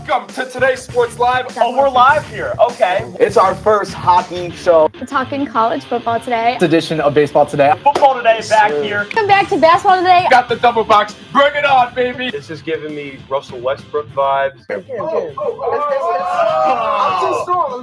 Welcome to today's Sports Live. Oh, we're live here. Okay. It's our first hockey show. We're talking college football today. This edition of Baseball Today. Football Today back here. Come back to basketball today. Got the double box. Bring it on, baby. This is giving me Russell Westbrook vibes. I'm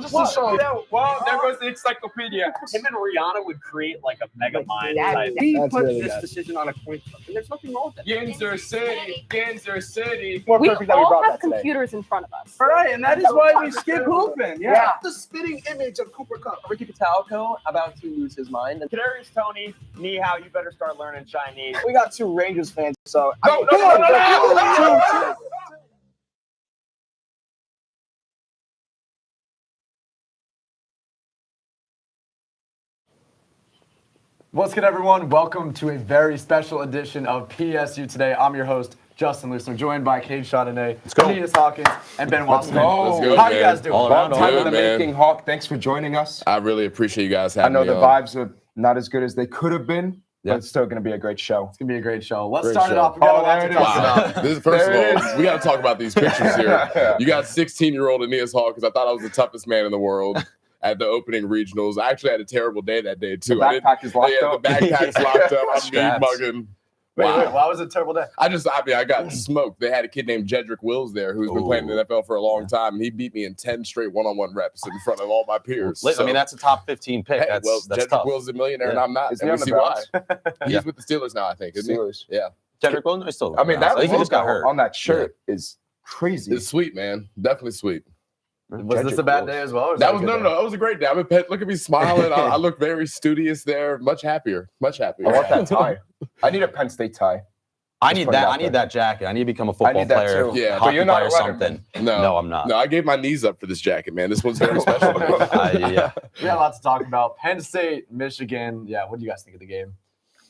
just too strong. Well, there goes the encyclopedia. Him and Rihanna would create like a mega mind type. He That's put really this good. decision on a coin flip, and there's nothing wrong with that. Ginzer City. We all have computers in front of us. All right, and that is why we skip hooping. Yeah. The spitting image of Cooper Cup. Ricky Patalco about to lose his mind. And Kadarius Toney, Ni Hao, you better start learning Chinese. We got two Rangers fans, so No. What's good, everyone? Welcome to a very special edition of PSU Today. I'm your host, Justin Leisner, joined by Cade Chardonnay, Aeneas Hawkins, and Ben Watson. go. How are you guys doing? Long time Good, in the man. making, Hawk. Thanks for joining us. I really appreciate you guys I having know me the on. vibes are not as good as they could have been, but it's still going to be a great show. It's going to be a great show. Let's Great start it show. off. We got a Oh, lot there to it is. talk about. Wow. This is, first There of it all, we got to talk about these pictures here. You got 16-year-old Aeneas Hawkins. I thought I was the toughest man in the world at the opening regionals. I actually had a terrible day that day, too. The backpack is locked Yeah, up. the backpack's locked up. I'm Straps. mugging. Wait, Wow. why was it a terrible day? I got smoked. They had a kid named Jedrick Wills there who's been playing in the NFL for a long time, and he beat me in 10 straight one-on-one reps in front of all my peers. I mean, that's a top 15 pick. Hey, that's Jedrick tough. Wills is a millionaire, and Yeah. I'm not. Is And he we on the see why. Browns? He's with the Steelers now, I think, isn't Steelers. he? Yeah. Jedrick Wills is still. I mean, that I think he just got hurt. on that shirt is crazy. It's sweet, man. Definitely sweet. Was this a bad day as well? Or was That a was good no. It was a great day. I mean, look at me smiling. I look very studious there. Much happier. Much happier. I want that tie. I need a Penn State tie. I Just need put it that. out I need there. that jacket. I need to become a football need that player. too. Yeah. But Hockey you're not player, a something. No, I'm not. No, I gave my knees up for this jacket, man. This one's very special to me. Yeah. We got a lot to talk about. Penn State, Michigan. Yeah, what do you guys think of the game?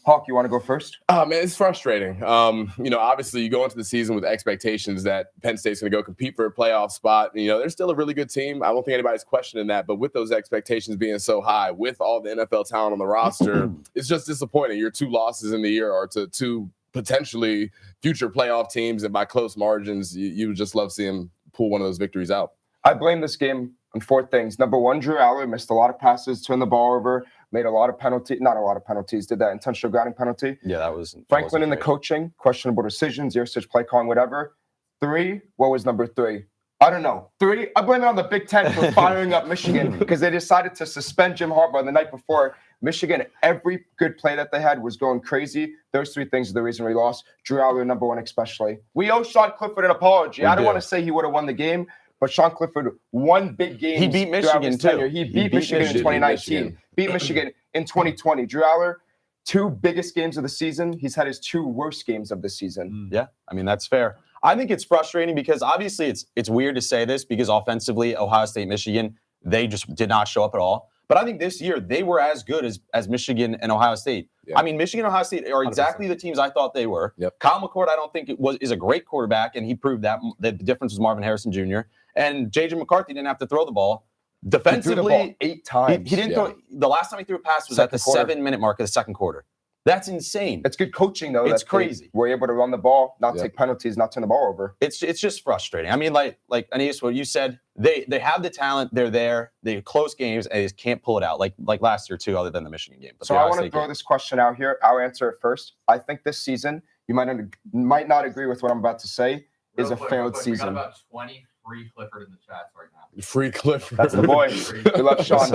Hawk, you want to go first? Oh man, it's frustrating. Obviously you go into the season with expectations that Penn State's going to go compete for a playoff spot. They're still a really good team. I don't think anybody's questioning that. But with those expectations being so high, with all the NFL talent on the roster, it's just disappointing. Your two losses in the year are to two potentially future playoff teams, and by close margins, you would just love seeing them pull one of those victories out. I blame this game on four things. Number one, Drew Aller missed a lot of passes, turned the ball over, made a lot of penalties. Not a lot of penalties. Did that intentional grounding penalty. Yeah, that was. Franklin in the coaching, questionable decisions, Yosich play calling, whatever. Three, what was number three? I don't know. Three, I blame it on the Big Ten for firing up Michigan because they decided to suspend Jim Harbaugh the night before. Michigan, every good play that they had was going crazy. Those three things are the reason we lost. Drew Aller, number one, especially. We owe Sean Clifford an apology. I don't want to say he would have won the game, but Sean Clifford won big games. He beat Michigan, too. He beat Michigan in 2019. Beat Michigan in 2020. Drew Aller, two biggest games of the season. He's had his two worst games of the season. Yeah, I mean, that's fair. I think it's frustrating because obviously it's weird to say this because offensively, Ohio State, Michigan, they just did not show up at all. But I think this year they were as good as Michigan and Ohio State. Yeah. I mean, Michigan and Ohio State are exactly the teams I thought they were. Yep. Kyle McCord, I don't think is a great quarterback, and he proved that the difference was Marvin Harrison Jr. And J.J. McCarthy didn't have to throw the ball. Defensively, He threw the ball 8 times. he didn't throw. The last time he threw a pass was at the 7-minute mark of the second quarter. That's insane. It's good coaching, though. It's that crazy. We're able to run the ball, not Yeah. take penalties, not turn the ball over. It's just frustrating. I mean, like Aeneas, what you said, they have the talent, they're there, they close games, and they just can't pull it out. Like last year too, other than the Michigan game. But So the I Ohio want to State throw game. this question out here. I'll answer it first. I think this season, you might not agree with what I'm about to say, is a failed season. We got about 20 free Clifford in the chats right now. Free Clifford. That's the boy. We love Sean.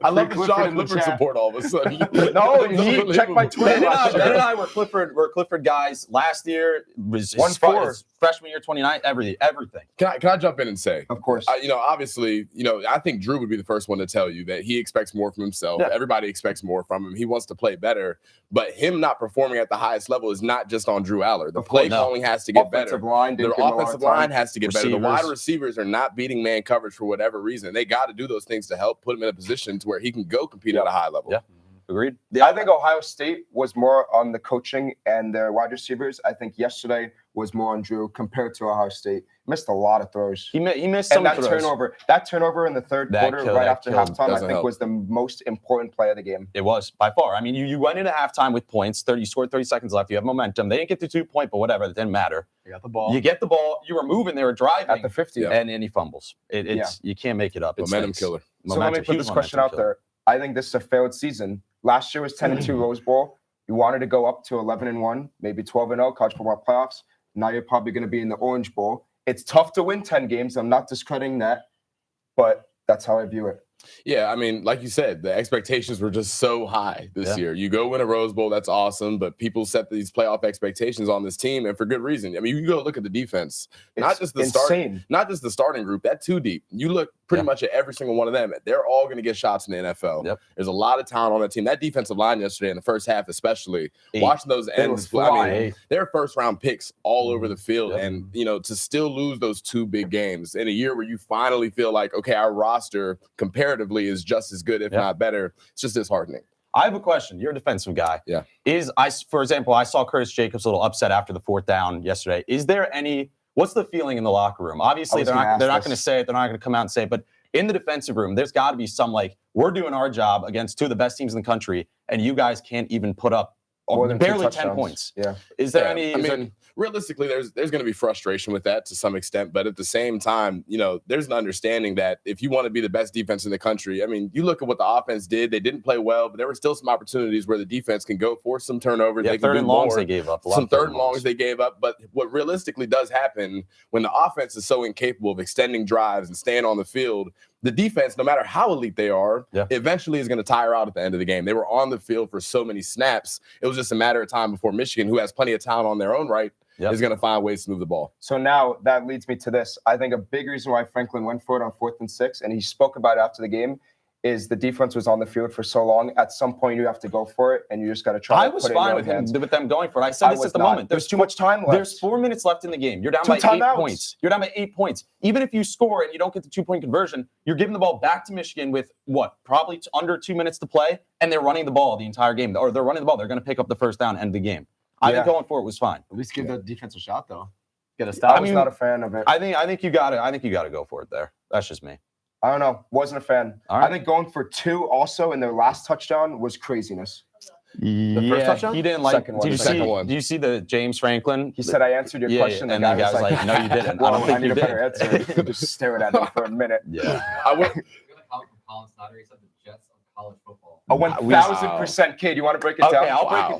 I love the Clifford Sean in the Clifford chat. support all of a sudden. No, he checked my Twitter. Ben and I were Clifford guys last year. Was his 1-4. freshman year, 29, everything. Can I jump in and say, Of course. obviously, I think Drew would be the first one to tell you that he expects more from himself. Yeah. Everybody expects more from him. He wants to play better, but him not performing at the highest level is not just on Drew Aller. The play calling has to get better. Offensive line didn't The give him a lot of offensive time. line has to get better. The Receivers. wide receivers are not beating man coverage for whatever reason. They got to do those things to help put him in a position to where he can go compete at a high level. Yeah. Agreed. I think Ohio State was more on the coaching and their wide receivers. I think yesterday was more on Drew compared to Ohio State. Missed a lot of throws. He missed some and that throws. turnover in the third quarter, right after halftime, I think was the most important play of the game. It was by far. I mean, you went into halftime with points. You scored 30 seconds left. You have momentum. They didn't get to 2 point, but whatever. It didn't matter. You got the ball. You get the ball. You were moving. They were driving At the 50. and he fumbles. You can't make it up. Momentum killer. So let me put this question out there. I think this is a failed season. Last year was 10-2 Rose Bowl. You wanted to go up to 11-1, maybe 12-0 college football playoffs. Now you're probably going to be in the Orange Bowl. It's tough to win 10 games. I'm not discrediting that, but that's how I view it. Yeah, I mean, like you said, the expectations were just so high this year. You go win a Rose Bowl, that's awesome, but people set these playoff expectations on this team, and for good reason. I mean, you go look at the defense, not just the starting group, that too deep. You look pretty much at every single one of them. They're all going to get shots in the NFL. Yep. There's a lot of talent on that team. That defensive line yesterday in the first half, especially watching those ends. I mean, they're first-round picks all over the field, and to still lose those 2 big games in a year where you finally feel like, okay, our roster comparatively is just as good, if not better. It's just disheartening. I have a question. You're a defensive guy. Yeah. For example, I saw Curtis Jacobs a little upset after the 4th down yesterday. What's the feeling in the locker room? Obviously, they're not going to say it. They're not going to come out and say it. But in the defensive room, there's got to be some we're doing our job against 2 of the best teams in the country, and you guys can't even put up barely 10 points. Yeah. Is there any? Realistically, there's going to be frustration with that to some extent, but at the same time, there's an understanding that if you want to be the best defense in the country, I mean, you look at what the offense did. They didn't play well, but there were still some opportunities where the defense can go force some turnovers. Yeah, they can third do and longs more. they gave up. Some third and longs they gave up. But what realistically does happen when the offense is so incapable of extending drives and staying on the field, the defense, no matter how elite they are, eventually is going to tire out at the end of the game. They were on the field for so many snaps. It was just a matter of time before Michigan, who has plenty of talent on their own right, is going to find ways to move the ball. So now that leads me to this. I think a big reason why Franklin went for it on 4th and 6, and he spoke about it after the game, is the defense was on the field for so long. At some point, you have to go for it, and you just got to try. I was fine with them going for it. I said this at the moment. There's too much time left. There's 4 minutes left in the game. You're down by 8 points. You're down by 8 points. Even if you score and you don't get the 2-point conversion, you're giving the ball back to Michigan with probably under 2 minutes to play, and they're running the ball the entire game. Or they're running the ball. They're going to pick up the first down and end the game. I think going for it was fine. At least give the defense a shot, though. Get a stop. I was not a fan of it. I think you got to go for it there. That's just me. I don't know. Wasn't a fan. Right. I think going for 2 also in their last touchdown was craziness. The first touchdown? He didn't like. Did you see the James Franklin? He said, "I answered your question," and the guy was like, "No, you didn't." Well, I don't think I need you a better did. answer. Just staring at me for a minute. Yeah. I would. Colin Snyder, he said the Jets of college football. A 1,000% kid. You want to break it down? Okay, I'll break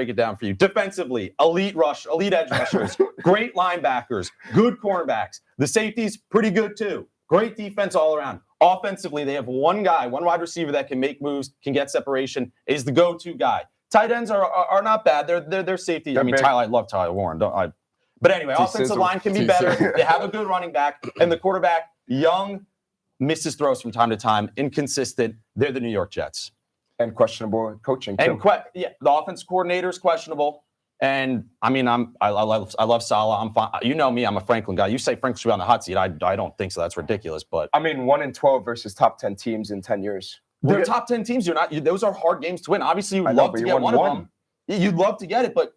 it down for you. Defensively, elite edge rushers, great linebackers, good cornerbacks. The safeties, pretty good too. Great defense all around. Offensively, they have one wide receiver that can make moves, can get separation, is the go-to guy. Tight ends are not bad. They're safety. I love Tyler Warren. But anyway, offensive line can be better. They have a good running back, and the quarterback, young, misses throws from time to time, inconsistent. They're the New York Jets. And questionable coaching too. And the offense coordinator is questionable. And I mean, I love Saleh. I'm fine. You know me, I'm a Franklin guy. You say Franklin should be on the hot seat. I don't think so. That's ridiculous. But I mean, 1-12 versus top 10 teams in 10 years. They're top 10 teams. Those are hard games to win. Obviously, you'd love to get one of them. You'd love to get it, but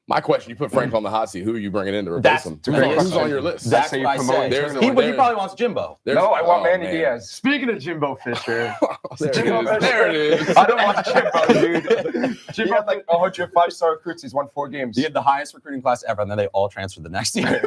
my question: you put Frank on the hot seat. Who are you bringing in to replace him? Who's on your list? That's what I said. He probably wants Jimbo. No, I want Manny Diaz. Speaking of Jimbo Fisher, there it is. I don't want Jimbo, dude. Jimbo had like 100 5-star recruits. He's won 4 games. He had the highest recruiting class ever, and then they all transferred the next year.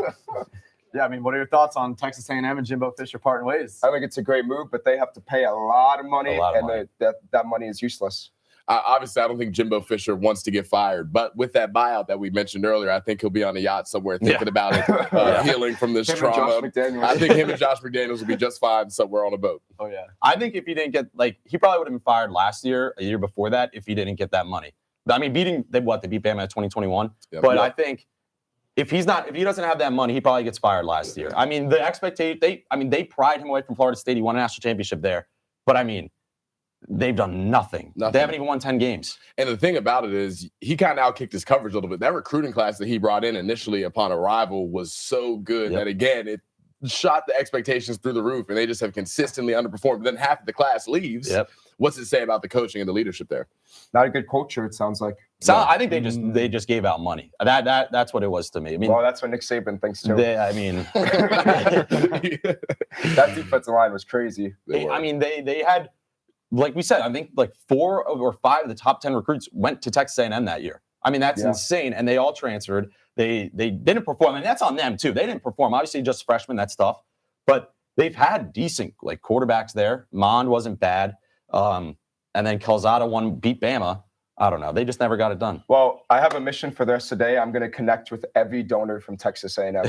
Yeah, I mean, what are your thoughts on Texas A&M and Jimbo Fisher parting ways? I think it's a great move, but they have to pay a lot of money, that money is useless. Obviously, I don't think Jimbo Fisher wants to get fired, but with that buyout that we mentioned earlier, I think he'll be on a yacht somewhere thinking about it, healing from this trauma. I think him and Josh McDaniels will be just fine somewhere on a boat. Oh, yeah. I think if he didn't get, he probably would have been fired last year, a year before that, if he didn't get that money. I mean, they beat Bama at 2021. Yep. But I think if he doesn't have that money, he probably gets fired last year. I mean, the expectation, they pried him away from Florida State. He won a national championship there. But I mean, they've done nothing. They haven't even won 10 games. And the thing about it is he kind of outkicked his coverage a little bit. That recruiting class that he brought in initially upon arrival was so good that, again, it shot the expectations through the roof, and they just have consistently underperformed. But then half of the class leaves, what's it say about the coaching and the leadership there? Not a good culture, it sounds like. So I think they just gave out money. That's what it was to me. I mean, Well, that's what Nick Saban thinks too. I mean, that defensive line was crazy. they had, like we said, I think like 4 or 5 of the top 10 recruits went to Texas A&M that year. I mean, that's insane. And they all transferred. They didn't perform, and that's on them too. They didn't perform. Obviously, just freshmen, that's tough. But they've had decent like quarterbacks there. Mond wasn't bad. And then Calzada beat Bama. I don't know. They just never got it done. Well, I have a mission for the rest of the day. I'm going to connect with every donor from Texas A&M.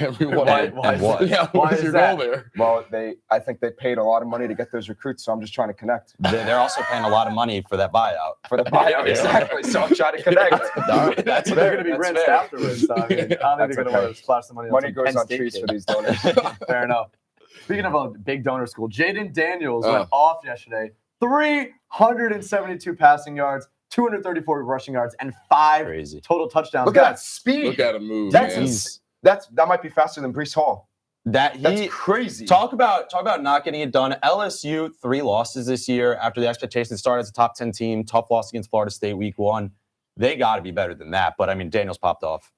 Everyone. Why is your that? goal there? Well, I think they paid a lot of money to get those recruits, so I'm just trying to connect. They're also paying a lot of money for that buyout. For the buyout, exactly. So I'm trying to connect. That's they're going to be rinsed afterwards. So, I mean, I don't think they're going to want to splash the money. Money goes on trees for these donors. Fair enough. Speaking of a big donor school, Jaden Daniels went off yesterday. 372 passing yards, 234 rushing yards, and 5 total touchdowns. Look at that speed. Look at him move, man. That might be faster than Breece Hall. That's crazy. Talk about not getting it done. LSU 3 losses this year after the expectations started as a top 10 team. Tough loss against Florida State week 1. They got to be better than that. But I mean, Daniels popped off.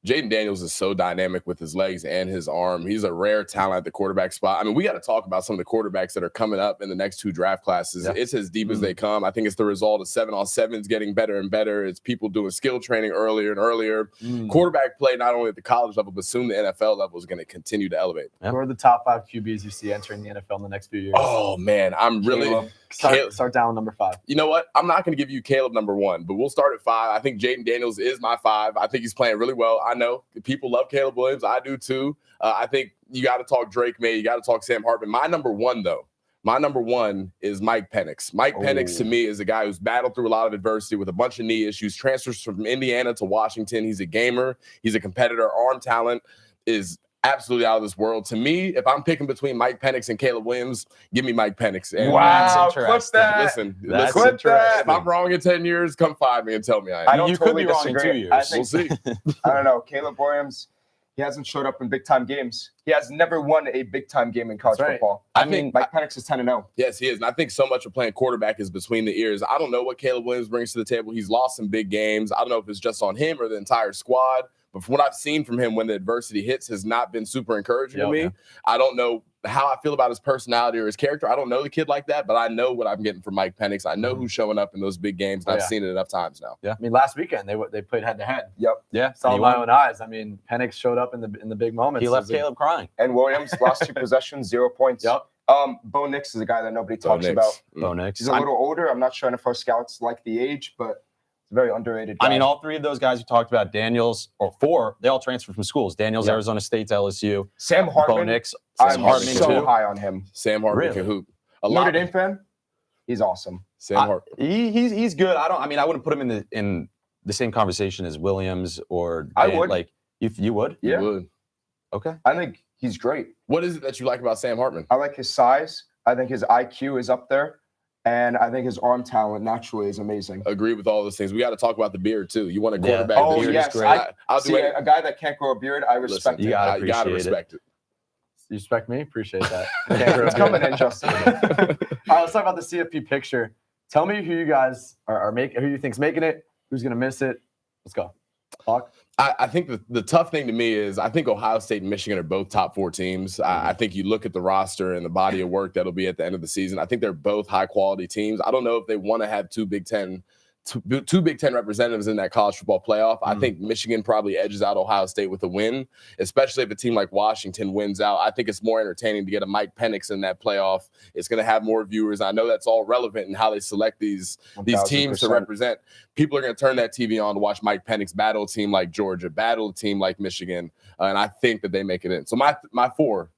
Jaden Daniels is so dynamic with his legs and his arm. He's a rare talent at the quarterback spot. I mean, we got to talk about some of the quarterbacks that are coming up in the next 2 draft classes. Yeah. It's as deep as they come. I think it's the result of 7-on-7s getting better and better. It's people doing skill training earlier and earlier. Quarterback play, not only at the college level, but soon the NFL level is going to continue to elevate. Who are the top 5 QBs you see entering the NFL in the next few years? Oh, man, I'm really start down with number 5. You know what? I'm not going to give you Caleb number 1, but we'll start at 5. I think Jaden Daniels is my 5. I think he's playing really well. I know people love Caleb Williams. I do too. I think you got to talk Drake May. You got to talk Sam Hartman. My number 1, though, is Mike Penix. Mike Penix, to me, is a guy who's battled through a lot of adversity with a bunch of knee issues, transfers from Indiana to Washington. He's a gamer. He's a competitor. Arm talent is absolutely out of this world. To me, if I'm picking between Mike Penix and Caleb Williams, give me Mike Penix. And wow, clip that. Listen, clip that. If I'm wrong in 10 years, come find me and tell me I am. You could be wrong in 2 years. We'll see. I don't know. Caleb Williams, he hasn't showed up in big-time games. He has never won a big-time game in college football. I think Mike Penix is 10-0. Yes, he is. And I think so much of playing quarterback is between the ears. I don't know what Caleb Williams brings to the table. He's lost some big games. I don't know if it's just on him or the entire squad. But from what I've seen from him when the adversity hits has not been super encouraging to me. Yeah. I don't know how I feel about his personality or his character. I don't know the kid like that, but I know what I'm getting from Mike Penix. I know who's showing up in those big games, and I've seen it enough times now. Yeah, I mean, last weekend they played head-to-head. Yep. Yeah, saw with my own eyes. I mean, Penix showed up in the big moments. He left Caleb crying. And Williams last 2 possessions, 0 points. Yep. Bo Nix is a guy that nobody talks about. Bo Nix. He's a little older. I'm not sure if our scouts like the age, but very underrated guy. I mean, all 3 of those guys you talked about, Daniels, or 4, they all transferred from schools. Daniels, Arizona State to LSU. Sam Hartman. Bo Nix. I'm so high on him. Sam Hartman can hoop. Notre Dame fan? He's awesome. Sam Hartman. He's good. I wouldn't put him in the same conversation as Williams or I would. Like, you would? Yeah. You would. Okay. I think he's great. What is it that you like about Sam Hartman? I like his size. I think his IQ is up there. And I think his arm talent naturally is amazing. Agree with all those things. We got to talk about the beard, too. You want a quarterback Oh, beard? yes. I'll do it. A guy that can't grow a beard, I respect. You got to respect it. You respect me? Appreciate that. It's coming in, Justin. All right, let's talk about the CFP picture. Tell me who you guys are making, who you think's making it, who's going to miss it. Let's go. Hawk? I think the tough thing to me is I think Ohio State and Michigan are both top 4 teams. I think you look at the roster and the body of work that'll be at the end of the season. I think they're both high-quality teams. I don't know if they want to have two Big Ten representatives in that college football playoff. I think Michigan probably edges out Ohio State with a win, especially if a team like Washington wins out. I think it's more entertaining to get a Mike Penix in that playoff. It's going to have more viewers. I know that's all relevant in how they select these teams to represent. People are going to turn that TV on to watch Mike Penix battle a team like Georgia, battle a team like Michigan, and I think that they make it in. So my 4,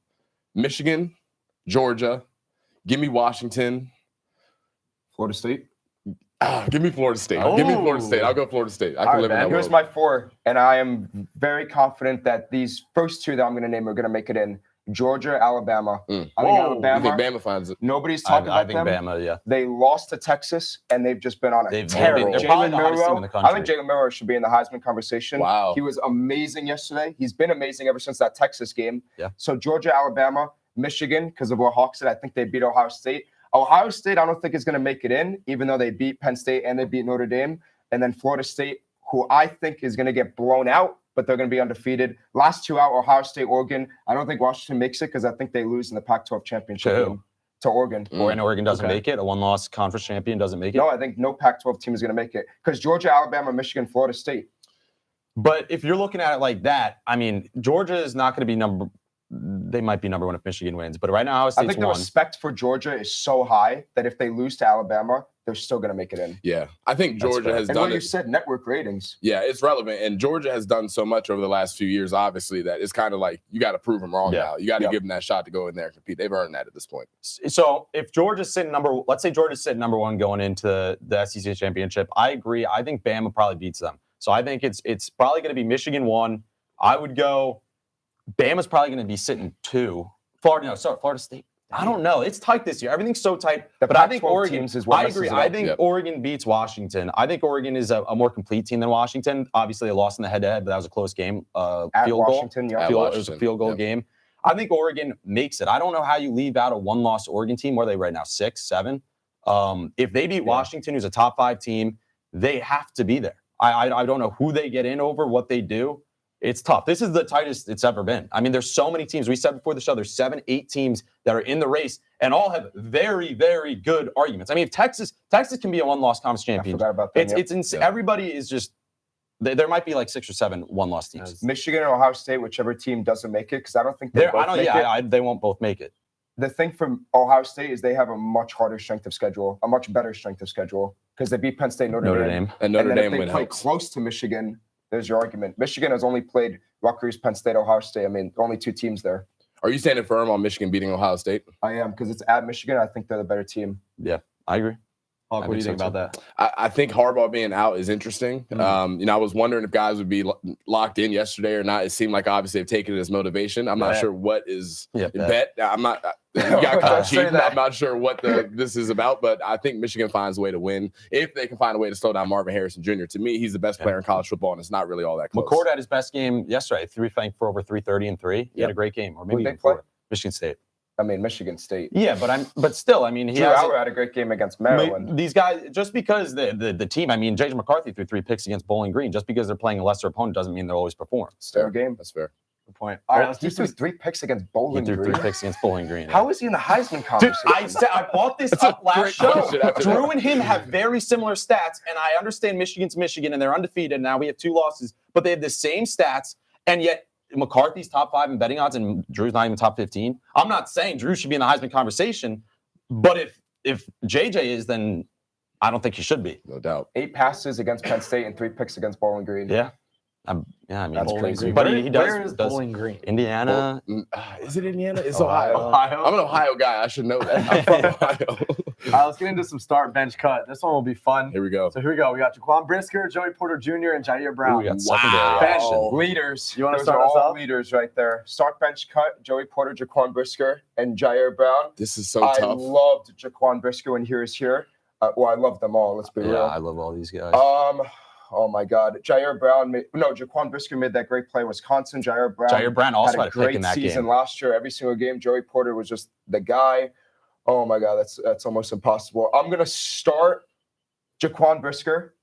Michigan, Georgia, give me Washington. Florida State. Give me Florida State. Give me Florida State. I'll go Florida State. I can live in that Here's world. my 4, and I am very confident that these first 2 that I'm going to name are going to make it in. Georgia, Alabama. I think Alabama. You think Bama finds it? Nobody's talking about them. I think Bama, yeah. They lost to Texas, and they've just been on a terrible. They're probably the hottest team in the country. I think Jalen Milroe should be in the Heisman conversation. Wow. He was amazing yesterday. He's been amazing ever since that Texas game. Yeah. So Georgia, Alabama, Michigan, because of what Hawk said, I think they beat Ohio State. Ohio State, I don't think is going to make it in, even though they beat Penn State and they beat Notre Dame. And then Florida State, who I think is going to get blown out, but they're going to be undefeated. Last two out, Ohio State, Oregon. I don't think Washington makes it because I think they lose in the Pac-12 championship game to Oregon. And Oregon doesn't make it. A one-loss conference champion doesn't make it. No, I think no Pac-12 team is going to make it because Georgia, Alabama, Michigan, Florida State. But if you're looking at it like that, I mean, Georgia is not going to be they might be number one if Michigan wins. But right now, Ohio State's I think the respect for Georgia is so high that if they lose to Alabama, they're still going to make it in. Yeah, I think Georgia has and done what it. you said, network ratings. Yeah, it's relevant. And Georgia has done so much over the last few years, obviously, that it's kind of like you got to prove them wrong now. You got to give them that shot to go in there and compete. They've earned that at this point. So if Georgia's sitting let's say Georgia's sitting number one going into the SEC championship, I agree. I think Bama probably beats them. So I think it's probably going to be Michigan 1. I would go Bama's probably going to be sitting 2. Florida State. I don't know. It's tight this year. Everything's so tight. But I think Oregon is what I agree. messes it up. I think Oregon beats Washington. I think Oregon is a more complete team than Washington. Obviously, they lost in the head-to-head, but that was a close game. At Field Washington, goal. yeah. It was a field goal game. I think Oregon makes it. I don't know how you leave out a one-loss Oregon team. Where are they right now? 6, 7? If they beat Washington, who's a top 5 team, they have to be there. I don't know who they get in over, what they do. It's tough. This is the tightest it's ever been. I mean, there's so many teams. We said before the show, there's 7, 8 teams that are in the race and all have very, very good arguments. I mean, if Texas can be a one-loss conference champion. I forgot about that. It's insane. Everybody is just there might be like 6 or 7 one-loss teams. Michigan and Ohio State, whichever team doesn't make it, because I don't think they both make it. They won't both make it. The thing from Ohio State is they have a much harder strength of schedule, a much better strength of schedule, because they beat Penn State, Notre Dame. And Notre Dame if they play close to Michigan, there's your argument. Michigan has only played Rutgers, Penn State, Ohio State. I mean, only 2 teams there. Are you standing firm on Michigan beating Ohio State? I am, because it's at Michigan. I think they're the better team. Yeah, I agree. What do you think about that? I think Harbaugh being out is interesting. I was wondering if guys would be locked in yesterday or not. It seemed like obviously they've taken it as motivation. I'm not sure what is bet. I'm not. You got caught cheating. I'm not sure what this is about, but I think Michigan finds a way to win if they can find a way to slow down Marvin Harrison Jr. To me, he's the best player in college football, and it's not really all that close. McCord had his best game yesterday. 3 for over 330 and 3. He had a great game, or maybe even 4. Michigan State. I mean, Michigan State. Yeah, but still, I mean, Drew Allar had a great game against Maryland. These guys, just because the team, I mean, J.J. McCarthy threw 3 picks against Bowling Green. Just because they're playing a lesser opponent doesn't mean they'll always perform. It's their game. That's fair. Good point. All right, let's do 3 picks against Bowling Green. He threw 3 picks against Bowling Green. How is he in the Heisman conversation? Dude, I brought this up last show. Drew and him have very similar stats, and I understand Michigan's Michigan, and they're undefeated. And now we have 2 losses, but they have the same stats, and yet McCarthy's top 5 in betting odds, and Drew's not even top 15. I'm not saying Drew should be in the Heisman conversation, but if JJ is, then I don't think he should be. No doubt. 8 passes against Penn State and 3 picks against Bowling Green. Yeah. I mean, that's crazy. But he does. Where is Bowling Green? Indiana. Is it Indiana? It's Ohio. Ohio. I'm an Ohio guy. I should know that. I'm from Ohio. All right, let's get into some start bench cut. This one will be fun. Here we go. So here we go. We got Jaquan Brisker, Joey Porter Jr., and Jair Brown. We got secondary Bench action. Leaders. You wanna Those start are us all off? leaders right there. Start bench cut, Joey Porter, Jaquan Brisker, and Jair Brown. This is so I tough. loved Jaquan Brisker when he was here. Well, I love them all. Let's be Yeah, real. I love all these guys. Oh my God, Jaquan Brisker made that great play in Wisconsin. Jair Brown also had a had a pick great in that season game. last year. Every single game, Joey Porter was just the guy. Oh my God, that's almost impossible. I'm gonna start Jaquan Brisker.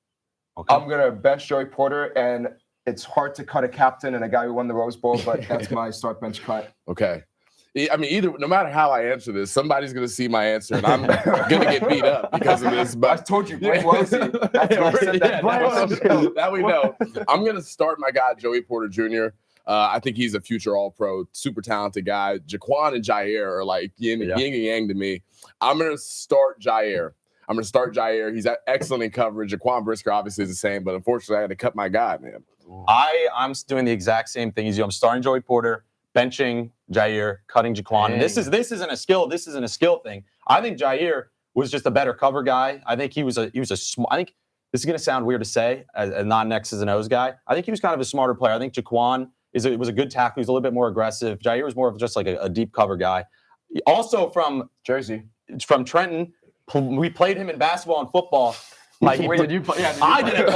Okay. I'm gonna bench Joey Porter, and it's hard to cut a captain and a guy who won the Rose Bowl, but that's my start bench cut. Okay. I mean, no matter how I answer this, somebody's going to see my answer, and I'm going to get beat up because of this. But I told you, blame Wellesley. That's why I said that. Now we know. I'm going to start my guy, Joey Porter Jr. I think he's a future All-Pro, super talented guy. Jaquan and Jair are like yin and yang to me. I'm going to start Jair. He's excellent in coverage. Jaquan Brisker obviously is the same, but unfortunately, I had to cut my guy, man. I'm doing the exact same thing as you. I'm starting Joey Porter, benching Jair, cutting Jaquan. And this isn't a skill. This isn't a skill thing. I think Jair was just a better cover guy. I think he was a smart. I think this is going to sound weird to say, a non-X's and O's guy. I think he was kind of a smarter player. I think Jaquan was a good tackle. He's a little bit more aggressive. Jair was more of just like a deep cover guy. Also from Trenton, we played him in basketball and football. Like, Did you play? Yeah, I didn't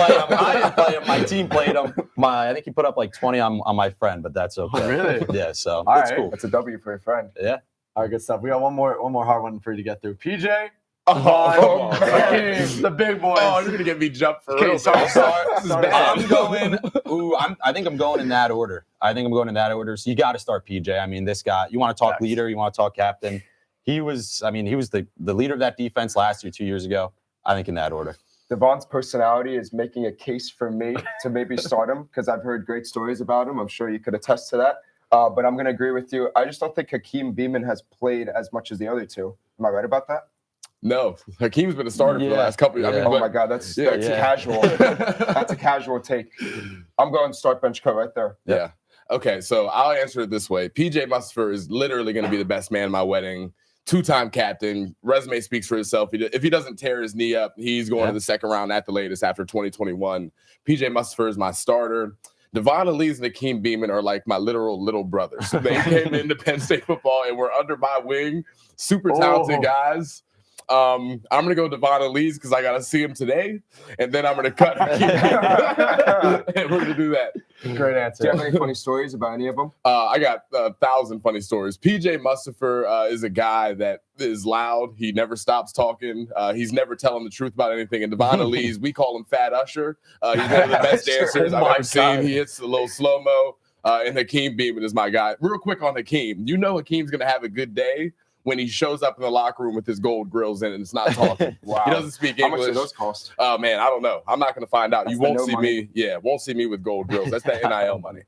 play him. My team played him. I think he put up like 20 on my friend, but that's okay. Really? Yeah. So All it's right. cool. That's a W for your friend. Yeah. All right, good stuff. We got one more hard one for you to get through. PJ, Oh, Hakeem, the big boys. Oh, you're gonna get me jumped for Okay, real. sorry, man. sorry. This is Sorry, bad. I'm going. I think I'm going in that order. So you got to start PJ. I mean, this guy. You want to talk Facts. leader? You want to talk captain? He was the leader of that defense last year, 2 years ago. I think in that order. Devon's personality is making a case for me to maybe start him because I've heard great stories about him. I'm sure you could attest to that. But I'm going to agree with you. I just don't think Hakeem Beeman has played as much as the other two. Am I right about that? No, Hakeem's been a starter for the last couple. I mean, Oh my God, that's casual. That's a casual take. I'm going start bench cut right there. Yeah. Okay, so I'll answer it this way. PJ Mustipher is literally going to be the best man at my wedding. 2-time captain. Resume speaks for itself. If he doesn't tear his knee up, he's going to the second round at the latest after 2021. PJ Mustipher is my starter. Devon Elise and Hakeem Beeman are like my literal little brothers. They came into Penn State football and were under my wing. Super talented guys. I'm going to go Devon Elise because I got to see him today. And then I'm going to cut Hakeem. And we're going to do that. Great answer. Do you have any funny stories about any of them? I got 1,000 funny stories. PJ Mustipher is a guy that is loud. He never stops talking. He's never telling the truth about anything. And Devon Elise, we call him Fat Usher. He's one of the best dancers I've ever seen. He hits a little slow-mo. And Hakeem Beeman is my guy. Real quick on Hakeem. You know Hakeem's going to have a good day when he shows up in the locker room with his gold grills in and it's not talking. Wow. He doesn't speak How English. much do those cost? Oh, man, I don't know. I'm not going to find out. That's You the won't no see money. me. Yeah, won't see me with gold grills. That's that NIL money.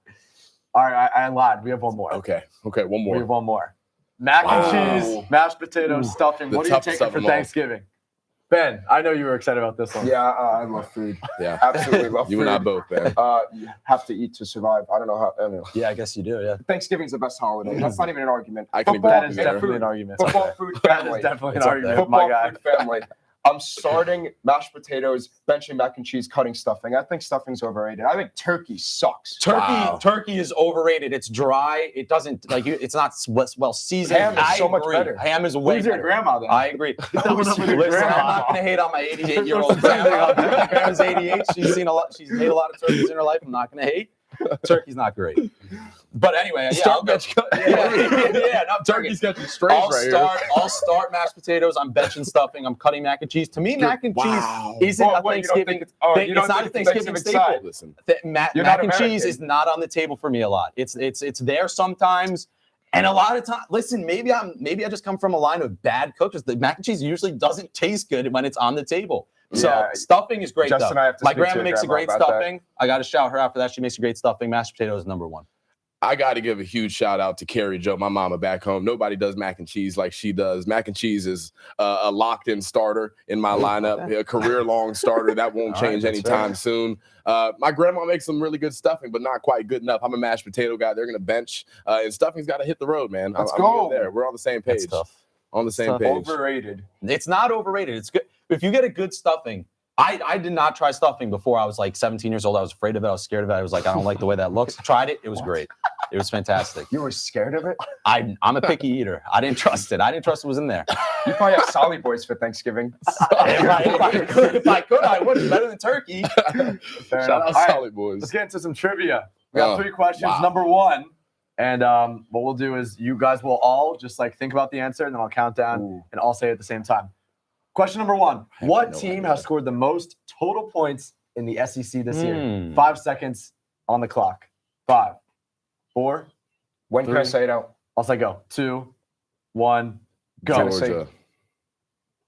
All right, I lied. We have one more. Okay, one We more. have one more. Mac and cheese, mashed potatoes, stuffing. The What are you toughest taking of for them all. Thanksgiving? Ben, I know you were excited about this one. Yeah, I love food. Yeah, Absolutely love you food. and I both, man. You have to eat to survive. I don't know how. I don't know. Yeah, I guess you do. Yeah. Thanksgiving's the best holiday. That's not even an argument. I can Football agree That with is you there. definitely an argument. Football, food, That family. is definitely an It's up argument, there. my Football, guy. food, family. I'm starting mashed potatoes, benching mac and cheese, cutting stuffing. I think stuffing's overrated. I think turkey sucks. Turkey is overrated. It's dry. It doesn't it's not well seasoned. Ham is so much better. Ham is way Who's your better. grandma then? I agree. Listen, I'm not going to hate on my 88-year-old grandma. My grandma's 88. She's ate a lot of turkeys in her life. I'm not going to hate. Turkey's not great. But anyway, I'll go. No, Turkey's catching strays I'll start mashed potatoes. I'm benching stuffing. I'm cutting mac and cheese. To me, mac and cheese isn't a Thanksgiving. It's not a Thanksgiving staple. Listen, Mac You're not and cheese American. is not on the table for me a lot. It's there sometimes, and a lot of time. Listen, maybe I just come from a line of bad cookers. The mac and cheese usually doesn't taste good when it's on the table. So Yeah. stuffing is great. Justin, though. I have to My speak to grandma your makes a grandma great about that. stuffing. I got to shout her out for that. She makes a great stuffing. Mashed potatoes #1. I got to give a huge shout out to Carrie Joe, my mama back home. Nobody does mac and cheese like she does. Mac and cheese is a locked-in starter in my lineup, a career-long starter. That won't change anytime soon. My grandma makes some really good stuffing, but not quite good enough. I'm a mashed potato guy. They're going to bench. And stuffing's got to hit the road, man. Let's I'm go. good there. We're on the same page. That's tough. On the same tough. page. Overrated. It's not overrated. It's good. If you get a good stuffing, I did not try stuffing before I was like 17 years old. I was afraid of it. I was scared of it. I was like, I don't like the way that looks. Tried it. It was great. It was fantastic. You were scared of it? I'm a picky eater. I didn't trust it. I didn't trust it was in there. You probably have Solly Boys for Thanksgiving. If I could, I would. It's better than turkey. Fair Shout enough. out All right, Solid Boys. let's get into some trivia. We got 3 questions. wow. Number 1, and what we'll do is you guys will all just like think about the answer, and then I'll count down and all say it at the same time. Question number 1: What no team idea. has scored the most total points in the SEC this year? Hmm. 5 seconds on the clock. 5, 4. When can I 3. say it out? I'll say go. 2, 1, go. Georgia.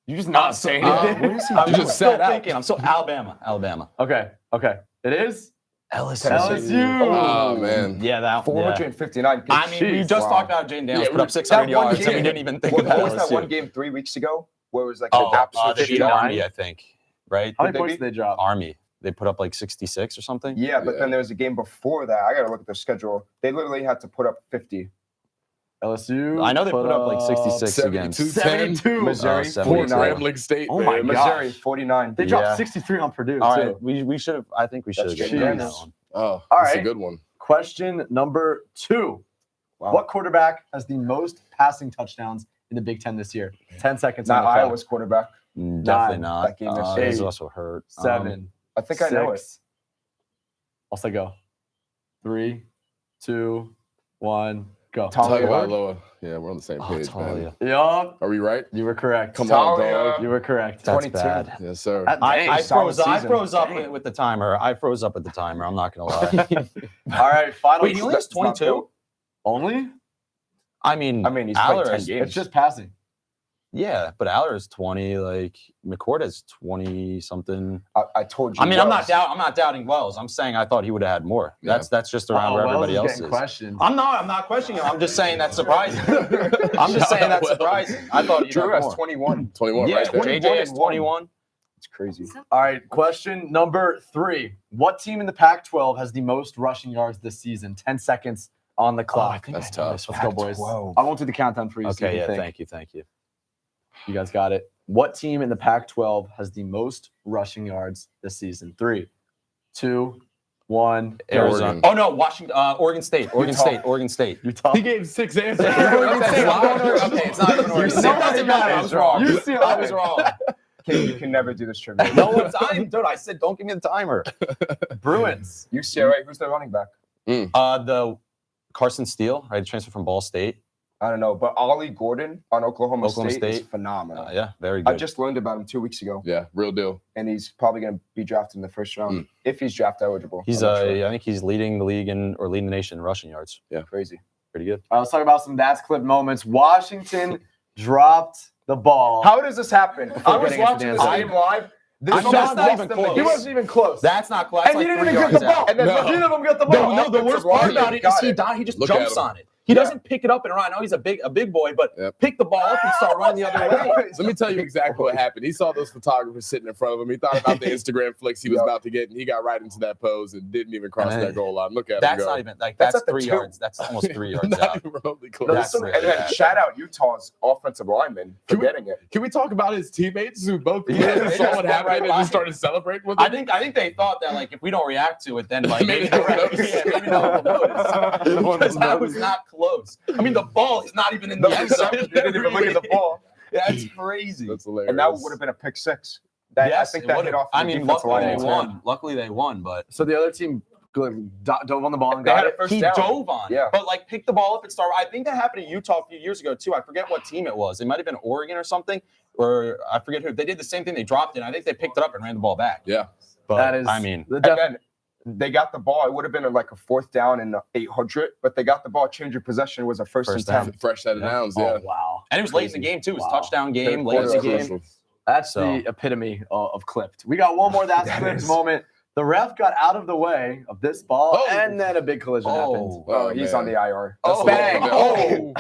You just not saying it. What is he I'm doing? just still thinking. I'm so Alabama. Okay. It is LSU. LSU. Oh, man. Yeah, that 459. Good I mean, we cheese. just Wow. talked about Jane Daniels Yeah, put up 600 that one yards, and we game- didn't even think What about was that LSU. one game 3 weeks ago where it was like Oh, an absolute they beat 59? Army, I think. Right? How many Did they points beat- did they drop? Army. They put up like 66 or something. Yeah, but then there was a game before that. I got to look at their schedule. They literally had to put up 50. LSU. I know they put up like 66 against. 72-10. 72. Missouri, 72. 49. Grambling State. Oh my man. God. Missouri, 49. They dropped Yeah. 63 on Purdue, All too. right, we should have. I think we should have That's gotten good that news. one. Oh, All that's a right. good one. Question number 2. Wow. What quarterback has the most passing touchdowns in the Big Ten this year? 10 seconds on Not the clock. Iowa's quarterback. Definitely not. that game is He's 8, also hurt. 7, I think I know it. 6. I'll say go. 3, 2, 1, Go. Tagovailoa. Yeah, we're on the same page, man. Yup. Are we right? You were correct. Come on, Talia. dog. You were correct. That's 22. bad. Yes, sir. I solid froze up season. with the timer. I froze up at the timer. I'm not gonna lie. All right, final. Wait, he only has That's not 22. Only? I mean, he's played Aller 10 is- games. It's just passing. Yeah, but Aller is 20. Like McCord is 20 something. I told you. I mean, I'm Wells. not doubting Wells. I'm saying I thought he would have had more. Yeah. That's just around where Wells everybody else getting is. questioned. I'm not questioning him. I'm just saying that's surprising. I'm just saying that's surprising. I thought he'd Drew have has more. 21. 21 Yeah, right there. 21 JJ has and one. 21. It's crazy. All right, question number 3. What team in the Pac-12 has the most rushing yards this season? 10 seconds on the clock. That's tough. Let's go, boys. Pac-12. I won't do the countdown for you. so you Okay, can yeah, think. thank you. You guys got it. What team in the Pac-12 has the most rushing yards this season? 3, 2, 1. Arizona. Oregon. Oh no, Washington, Oregon State. Oregon State. Utah. He gave 6 answers. Okay, it's not even Oregon State. No, Doesn't matter. I was wrong. You see I was wrong. You can never do this trivia. No one's time, dude. I said don't give me the timer. Bruins. UCLA, who's their running back? The Carson Steele, right? Transfer from Ball State. I don't know, but Ollie Gordon on Oklahoma Oklahoma State is State. phenomenal. Yeah, very good. I just learned about him 2 weeks ago, Yeah, real deal. and he's probably going to be drafted in the first round if he's draft eligible. He's I'm not sure. I think he's leading the league or leading the nation in rushing yards. Crazy. Pretty good. Let's talk about some That's Clip moments. Washington dropped the ball. How does this happen? I was getting into watching the this answer. game live. This I'm was not less even than close. the He game. wasn't even close. That's not close. And he didn't even get the ball. And then Neither of them got the No, ball. no, the worst part about it is he just Look at jumps him. on it. He doesn't pick it up and run. I know he's a big boy, but pick the ball up and start running the other way. Let me tell you exactly what happened. He saw those photographers sitting in front of him. He thought about the Instagram flicks he was about to get, and he got right into that pose and didn't even cross that goal line. Look at him That's go. not even like That's that's at the 3 two. yards. That's almost 3 yards Not out. even remotely close. That's And really then bad. shout out Utah's offensive lineman for Can we- getting it. Can we talk about his teammates who both Yeah, saw they what just went happened right and by just started celebrating with I him? think they thought that like if we don't react to it, then like Maybe maybe no one notices. yeah, maybe no one will notice. Because that was not close. I mean, the ball is not even in the end zone. They didn't even look at the ball. That's crazy. That's hilarious. And that would have been a pick six. That, Yes, I think it that would've. hit off I the mean, defensive luckily line. they won. Luckily they won, but So the other team dove on the ball and They got had it. a first he down. dove on it. Yeah. But like pick the ball up and start. I think that happened in Utah a few years ago too. I forget what team it was. It might have been Oregon or something, or I forget who. They did the same thing. They dropped it. And I think they picked it up and ran the ball back. Yeah. But That is, I mean, the And def- then they got the ball. It would have been like a fourth down and 800, but they got the ball. Change of possession. It was a first and First down. 10. Fresh set of downs, yeah. oh, wow. and it was late in the game too. It was Wow. touchdown game, Third late in the quarter, game. Crucial. That's So- the epitome of clipped. We got one more That's That Clipped is. moment. The ref got out of the way of this ball, Oh. and then a big collision happened. Oh, he's man. on the IR. That's a bang. long- Oh.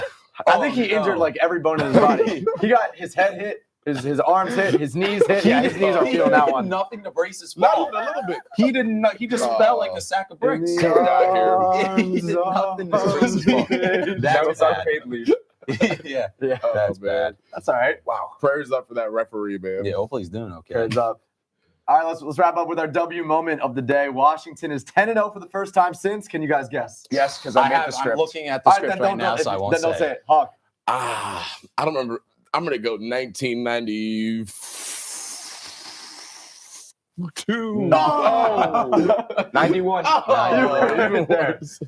I think he no. injured like every bone in his body. He got his head hit, his arms hit, his knees hit. Yeah, his knees are He feeling that did one. nothing to brace his Not fall. even a little bit. He didn't. He just Oh. felt like a sack of bricks. Get out here. He did nothing to brace his fall. That That's was bad. unpaid leave. Yeah, Yeah, Oh, that's man. bad. that's all right. Wow. Prayers up for that referee, man. Yeah, hopefully he's doing okay. Heads up. All right, let's wrap up with our W moment of the day. Washington is 10-0 for the first time since. Can you guys guess? Yes, because I made the I'm script. looking at the All right, script then right don't, now, so I won't then don't say it. Hawk. I don't remember. I'm going to go 1992. No. 91. Even worse.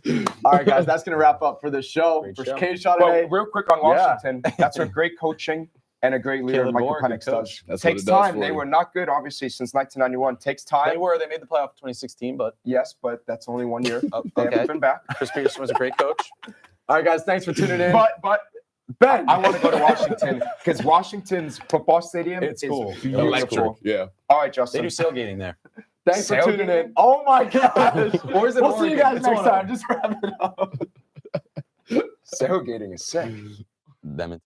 All right, guys, that's going to wrap up for the show. Great For show. K-Shot Well, today. real quick on Washington, that's a great coaching and a great leader Caleb Michael Moore, good Penix coach. does. That's what Takes it does time. for They you. were not good, obviously, since 1991. Takes They time. made the playoff 2016, but Yes, but that's only 1 year. oh, They okay. haven't been back. Chris Peterson was a great coach. All right, guys, thanks for tuning in. But Ben, I want to go to Washington because Washington's football stadium It's is cool. beautiful. Electric. Yeah. All right, They Justin. do tailgating there. thanks for tuning in. Tailgating? Oh, my gosh. Or is it We'll see you Oregon? guys It's next one of time. Just wrap it up. Tailgating is sick. them.